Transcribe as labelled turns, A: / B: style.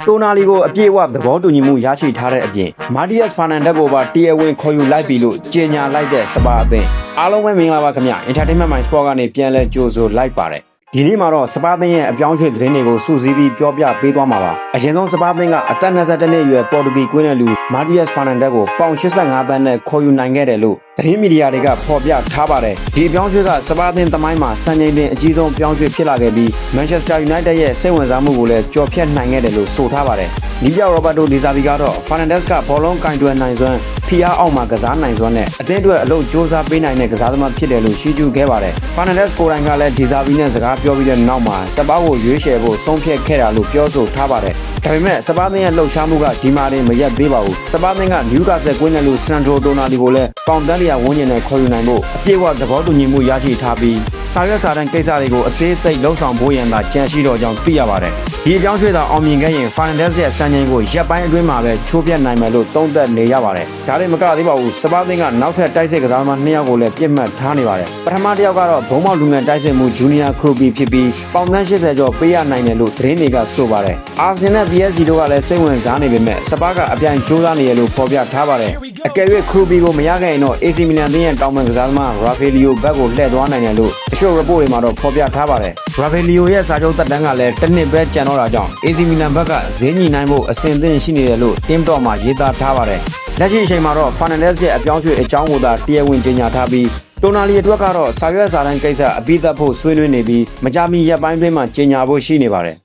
A: တိုနာလီကိုအပြည့်အဝသဘောတူညီမှုရရှိထားတဲ့အပြင်မာတီယက်စ်ဖာနန်ဒက်ကိုပါတရားဝင်ခေါ်ယူလိုက်ပြီလို့ကြေညာလိုက်တဲ့စပါအသင်းအားလုံးပဲမင်္ဂလာပါခင်ဗျ Entertainment Mind Sport ကနေပြန်လဲကြိုဆိုလိုက်ပါတယ်ဒီနေ့မှာတော့စပါသင်းရဲ့အပြောင်းရွှေ့သတင်းတွေကိုစုစည်းပြီးပြောပြပေးသွားမှာပါအရင်ဆုံးစပါသင်းကအသက်22နှစ်အရွယ်ပေါ်တူဂီကွင်းတဲ့လူမာတီယက်စ်ဖာနန်ဒက်ကိုပေါင်85သန်းနဲ့ခေါ်ယူနိုင်ခဲ့တယ်လို့သတင်းမီဒီယာတွေကဖော်ပြထားပါတယ်ဒီအပြောင်းရွှေ့ကစပါသင်းသမိုင်းမှာစံချိန်တင်အကြီးဆုံးပြောင်းရွှေ့ဖြစ်လာခဲ့ပြီး Manchester United ရဲ့စိတ်ဝင်စားမှုကိုလည်းကျော်ဖြတ်နိုင်ခဲ့တယ်လို့ဆိုထားပါတယ်နီးပြရောဘတ်တိုဒီဇာဗီကတော့ Fernandes ကဘောလုံးကင်တွယ်နိုင်စွမ်းဖိအားအောက်မှာကစားနိုင်စွမ်းနဲ့အသင်းအတွက်အလုပ်စ조사ပေးနိုင်တဲ့ကစားသမားဖြစ်တယ်လို့ရှင်းပြခဲ့ပါတယ် Fernandes ကိုယ်တိုင်ကလည်းဒီဇာဗီနဲ့စကားပြောပြီးတဲ့နောက်မှာစပါးကိုရွေးချယ်ဖို့ဆုံးဖြတ်ခဲ့တာလို့ပြောဆိုထားပါတယ်ဒါပေမဲ့စပါးသင်းရဲ့လှုပ်ရှားမှုကဒီမှာတင်မရက်သေးပါဘူးစပါးသင်းကနျူကာဆယ်ကွင်းနယ်လူစန်ဒရိုတိုနာလီကိုလည်းပေါင်တန်းလျာဝန်းကျင်နဲ့ခေါ်ယူနိုင်ဖို့အပြည့်အဝသဘောတူညီမှုရရှိထားပြီးစာရွက်စာတမ်းကိစ္စတွေကိုအသေးစိတ်လှုပ်ဆောင်ဖို့ရန်သာကြံရှိတော့ကြောင်းသိရပါတယ်ဒီအကြောင်းရွှေ့သာအောင်မြင်ခဲ့ရင် Fernandes ရဲ့စံချိန်ကိုရပ်ပိုင်းအတွင်းမှာပဲချိုးပြတ်နိုင်မယ်လို့သုံးသပ်နေရပါတယ်ဒါလည်းမကသေးပါဘူးစပါးသင်းကနောက်ထပ်တိုက်စစ်ကစားသမား2ယောက်ကိုလည်းပြစ်မှတ်ထားနေပါတယ်ပထမတစ်ယောက်ကတော့ဘုံမောက်လူငယ်တိုက်စစ်မှုဂျူနီယာခရိုပီဖြစ်ပြီးပေါင်သန်း80ကျော်ပေးရနိုင်တယ်လို့သတင်းတွေကဆိုပါတယ်အာဆင်နယ်နဲ့ PSG တို့ကလည်းစိတ်ဝင်စားနေပေမဲ့စပါးကအပြိုင်ကြိုးစားနေရလို့ဖော်ပြထားပါတယ်အကယ်၍ခရိုပီကိုမရခဲ့ရင်တော့ AC Milan သင်းရဲ့တောင်ပံကစားသမား Rafaelio ဘက်ကိုလှည့်သွားနိုင်တယ်လို့တချို့ report တွေမှာတော့ဖော်ပြထားပါတယ် Rafaelio ရဲ့စာချုပ်သက်တမ်းကလည်းတစ်နှစ်ပဲကျန်တော့တာကြောင့် AC Milan ဘက်ကဈေးညီနိုင်ဖို့အဆင်သင့်ရှိနေတယ်လို့ team talk မှာရေးသားထားပါတယ်လက်ရှိအချိန်မှာတော့ Fernandes ရဲ့အပြောင်းအရွှေ့အကြောင်းကိုသာတရားဝင်ကြေညာထားပြီးတိုနာလီအတွက်ကတော့စာရွက်စာတမ်းကိစ္စအပြီးသတ်ဖို့ဆွေးနွေးနေပြီးမကြာမီရက်ပိုင်းတွင်းမှာကြေညာဖို့ရှိနေပါတယ်